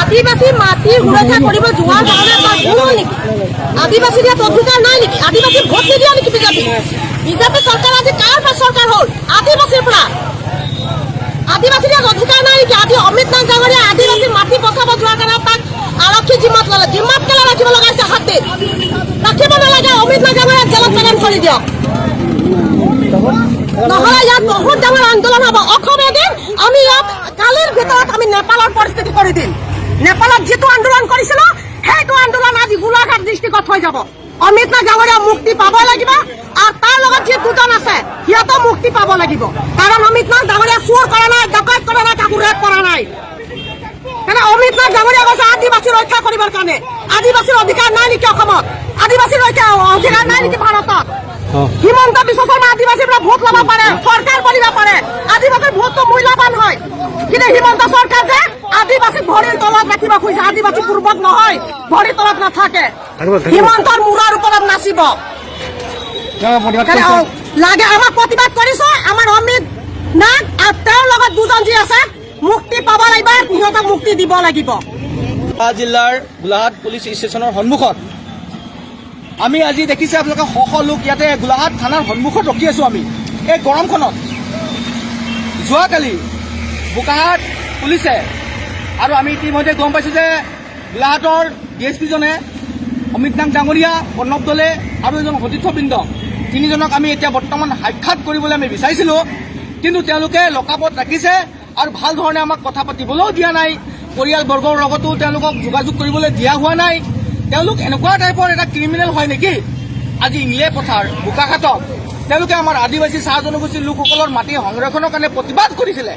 আদিবাসী মাটি সুৰক্ষা কৰিব যোৱাৰ কাৰণে তাৰ ভুল নেকি? আদিবাসীৰ ইয়াত অধিকাৰ নাই নেকি? আদিবাসী ভোট নিদিয়া নেকি বিজেপি? বিজেপি চৰকাৰ আজি কাৰ পৰা চৰকাৰ হ'ল? আদিবাসীৰ পৰা। আদিবাসীৰ ইয়াত অধিকাৰ নাই নেকি? আজি অমিত নাথ ডাঙৰীয়া আদিবাসী মাটি বচাব যোৱাৰ কাৰণে তাক আৰক্ষী জিম্মাত ল'লে। জিম্মাত কেলে ৰাখিব লগাইছে? 7 দিন ৰাখিব নালাগে। অমিত নাথ ডাঙৰীয়াক জেলত প্ৰেৰণ কৰি দিয়ক। নহ'লে ইয়াত বহুত ডাঙৰ আন্দোলন হ'ব। অসম এদিন আমি ইয়াত কালিৰ ভিতৰত আমি নেপালৰ পৰিস্থিতি কৰি দিম। নেপালত যিটো আন্দোলন কৰিছিলো সেইটো আন্দোলন আজি গোলাঘাট ডিষ্ট্ৰিক্টত হৈ যাব। অমিত নাথ ডাঙৰীয়া মুক্তি পাব লাগিব আৰু তাৰ লগত যি দুজন আছে সিহঁতো মুক্তি পাব লাগিব। কাৰণ অমিত নাথ ডাঙৰীয়া চুৰ কৰা নাই, ডকাইত কৰা নাই, কাকো ৰেপ কৰা নাই। কাৰণ অমিত নাথ ডাঙৰীয়া কৈছে আদিবাসী ৰক্ষা কৰিবৰ কাৰণে। আদিবাসীৰ অধিকাৰ নাই নেকি অসমত? আদিবাসীৰ অধিকাৰ নাই নেকি ভাৰতত? হিমন্ত বিশ্ব শৰ্মা আদিবাসীৰ পৰা ভোট ল'ব পাৰে, চৰকাৰ কৰিব পাৰে। আদিবাসীৰ ভোটটো মূল্যৱান হয়। কিন্তু হিমন্ত চৰকাৰ যে আদিবাসীক ভৰিৰ তলত ৰাখিব খুজিছে। আদিবাসী পূৰ্বত নহয়, ভৰিৰ তলত নাথাকে। হিমন্তৰ মূৰৰ ওপৰত নাচিব লাগে। আমাক প্ৰতিবাদ কৰিছো। আমাৰ অমিত নাথ আৰু তেওঁৰ লগত দুজন যি আছে মুক্তি পাব লাগিব, সিহঁতক মুক্তি দিব লাগিব। জিলাৰ গোলাঘাট পুলিচ ষ্টেচনৰ সন্মুখত আমি আজি দেখিছে আপোনালোকে শ লোক ইয়াতে গোলাঘাট থানাৰ সন্মুখত ৰখি আছো। আমি এই গৰমখনত যোৱাকালি বোকাহাট পুলিচে আৰু আমি ইতিমধ্যে গম পাইছো যে গোলাঘাটৰ ডিএছপিজনে অমিত নাথ ডাঙৰীয়া, প্ৰণৱ দলে আৰু এজন সতীৰ্থবৃন্দ তিনিজনক আমি এতিয়া বৰ্তমান সাক্ষাৎ কৰিবলৈ আমি বিচাৰিছিলো। কিন্তু তেওঁলোকে লকআপত ৰাখিছে আৰু ভাল ধৰণে আমাক কথা পাতিবলৈও দিয়া নাই। পৰিয়ালবৰ্গৰ লগতো তেওঁলোকক যোগাযোগ কৰিবলৈ দিয়া হোৱা নাই। তেওঁলোক এনেকুৱা টাইপৰ এটা ক্ৰিমিনেল হয় নেকি? আজি ইংলে পথাৰ বোকাখাটত তেওঁলোকে আমাৰ আদিবাসী চাহ জনগোষ্ঠীৰ লোকসকলৰ মাটি সংৰক্ষণৰ কাৰণে প্ৰতিবাদ কৰিছিলে।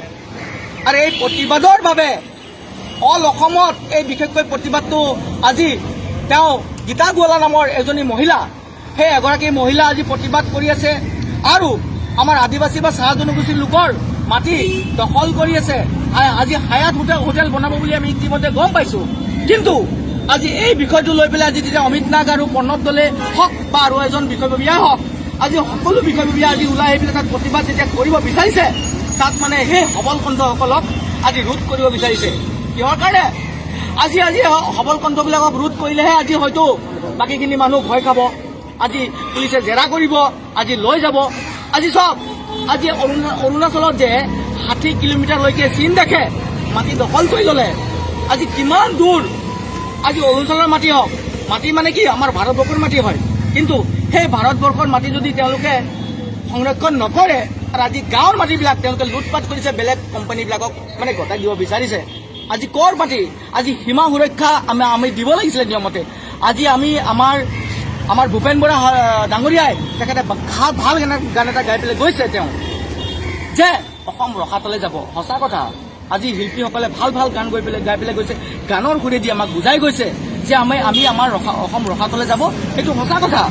আৰু এই প্ৰতিবাদৰ বাবে অল অসমত এই বিশেষকৈ প্ৰতিবাদটো আজি তেওঁ গীতা গোৱালা নামৰ এজনী মহিলা, সেই এগৰাকী মহিলা আজি প্ৰতিবাদ কৰি আছে আৰু আমাৰ আদিবাসী বা চাহ জনগোষ্ঠীৰ লোকৰ মাটি দখল কৰি আছে। আজি হায়াত হোটেল বনাব বুলি আমি ইতিমধ্যে গম পাইছো। কিন্তু আজি এই বিষয়টো লৈ পেলাই আজি যেতিয়া অমিত নাথ আৰু প্ৰণৱ দলে হওক বা আৰু এজন বিষয়ববীয়াই হওক, আজি সকলো বিষয়ববীয়া আজি ওলাই আহি পেলাই তাত প্ৰতিবাদ যেতিয়া কৰিব বিচাৰিছে, তাত মানে সেই সবলকণ্ঠসকলক আজি ৰোধ কৰিব বিচাৰিছে। কিহৰ কাৰণে? আজি সবলকণ্ঠবিলাকক ৰোধ কৰিলেহে আজি হয়তো বাকীখিনি মানুহ ভয় খাব। আজি পুলিচে জেৰা কৰিব, আজি লৈ যাব। আজি চব আজি অৰুণাচলত যে 60 কিলোমিটাৰলৈকে চীন দেখে মাটি দখল কৰি ল'লে। আজি কিমান দূৰ আজি অৰুণাচলৰ মাটি হওক, মাটি মানে কি আমাৰ ভাৰতবৰ্ষৰ মাটি হয়, কিন্তু সেই ভাৰতবৰ্ষৰ মাটি যদি তেওঁলোকে সংৰক্ষণ নকৰে আৰু আজি গাঁৱৰ মাটিবিলাক তেওঁলোকে লুটপাট কৰিছে, বেলেগ কোম্পানীবিলাকক মানে গতাই দিব বিচাৰিছে। আজি কৰ মাটি? আজি সীমা সুৰক্ষা আমি দিব লাগিছিলে নিয়মতে। আজি আমি আমাৰ ভূপেন বৰা ডাঙৰীয়াই তেখেতে ভাল গান এটা গাই পেলাই গৈছে তেওঁ যে অসম ৰসাতলে যাব। সঁচা কথা। আজি শিল্পীসকলে ভাল গান গাই পেলাই গৈছে। গানৰ সুৰেদি আমাক বুজাই গৈছে যে আমি আমাৰ অসম ৰসাতলে যাব। সেইটো সঁচা কথা।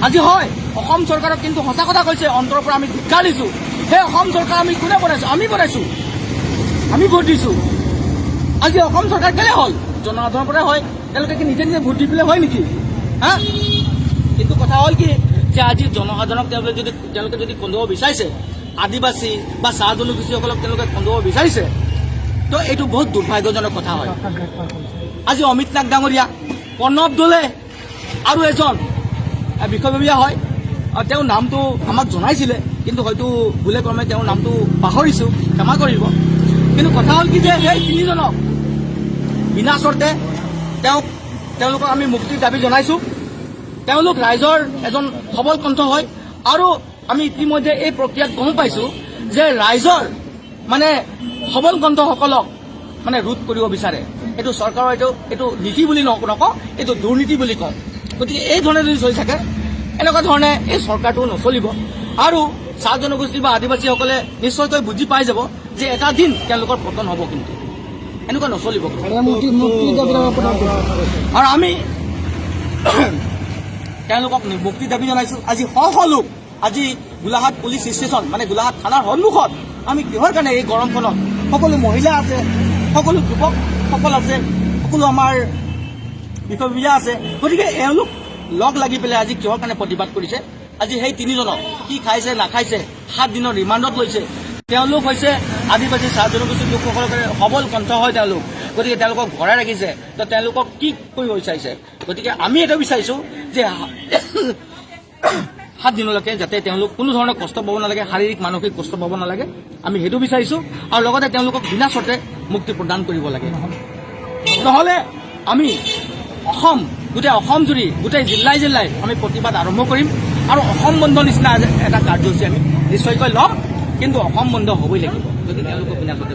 আজি হয় অসম চৰকাৰক কিন্তু সঁচা কথা কৈছে, অন্তৰৰ পৰা আমি ধিক্কাৰ দিছো। সেই অসম চৰকাৰ আমি কোনে বনাইছো? আমি বনাইছো, আমি ভোট দিছো। আজি অসম চৰকাৰ কেলে হ'ল? জনসাধাৰণৰ পৰা হয়। তেওঁলোকে কি নিজে নিজে ভোট দি পেলাই হয় নেকি? হা? কিন্তু কথা হ'ল কি যে আজি জনসাধাৰণক তেওঁলোকে যদি কন্দুৱাব বিচাৰিছে, আদিবাসী বা চাহ জনগোষ্ঠীসকলক তেওঁলোকে কন্দুৱাব বিচাৰিছে, তো এইটো বহুত দুৰ্ভাগ্যজনক কথা হয়। আজি অমিত নাথ ডাঙৰীয়া, প্ৰণৱ দলে আৰু এজন বিষয়ববীয়া হয়, তেওঁৰ নামটো আমাক জনাইছিলে, কিন্তু হয়তো ভুলে ক্ৰমে তেওঁৰ নামটো পাহৰিছোঁ, ক্ষমা কৰিব। কিন্তু কথা হ'ল কি যে সেই তিনিজনক বিনা চৰ্তে তেওঁলোকক আমি মুক্তিৰ দাবী জনাইছোঁ। তেওঁলোক ৰাইজৰ এজন সবল কণ্ঠ হয় আৰু আমি ইতিমধ্যে এই প্ৰক্ৰিয়াত গম পাইছোঁ যে ৰাইজৰ মানে সবল কণ্ঠসকলক মানে ৰোধ কৰিব বিচাৰে। এইটো চৰকাৰৰ এইটো নীতি বুলি নকওঁ, এইটো দুৰ্নীতি বুলি কওঁ। গতিকে এই ধৰণে যদি চলি থাকে, এনেকুৱা ধৰণে এই চৰকাৰটো নচলিব আৰু চাহ জনগোষ্ঠী বা আদিবাসীসকলে নিশ্চয়কৈ বুজি পাই যাব যে এটা দিন তেওঁলোকৰ পতন হ'ব। কিন্তু এনেকুৱা নচলিব। আৰু আমি তেওঁলোকক মুক্তি দাবী জনাইছোঁ। আজি শ লোক আজি গোলাঘাট পুলিচ ষ্টেচন মানে গোলাঘাট থানাৰ সন্মুখত আমি কিহৰ কাৰণে এই গৰমখনত সকলো মহিলা আছে, সকলো যুৱকসকল আছে, সকলো আমাৰ বিষয়ববীয়া আছে। গতিকে এওঁলোক লগ লাগি পেলাই আজি কিহৰ কাৰণে প্ৰতিবাদ কৰিছে? আজি সেই তিনিজনক কি খাইছে নাখাইছে 7 দিনৰ ৰিমাণ্ডত লৈছে। তেওঁলোক হৈছে আদিবাসী চাহ জনগোষ্ঠীৰ লোকসকলৰ সবল কণ্ঠ হয় তেওঁলোক। গতিকে তেওঁলোকক ঘৰাই ৰাখিছে, তো তেওঁলোকক কি কৰিব বিচাৰিছে? গতিকে আমি এটা বিচাৰিছোঁ যে 7 দিনলৈকে যাতে তেওঁলোক কোনো ধৰণৰ কষ্ট পাব নালাগে, শাৰীৰিক মানসিক কষ্ট পাব নালাগে, আমি সেইটো বিচাৰিছোঁ। আৰু লগতে তেওঁলোকক বিনা চৰ্তে মুক্তি প্ৰদান কৰিব লাগে। নহ'লে আমি গোটেই অসম জুৰি গোটেই জিলাই জিলাই আমি প্ৰতিবাদ আৰম্ভ কৰিম আৰু অসম বন্ধ নিচিনা এটা কাৰ্যসূচী আমি নিশ্চয়কৈ ল'ম। কিন্তু অসম বন্ধ হ'বই লাগিব যদি তেওঁলোকক বিনা চৰ্তে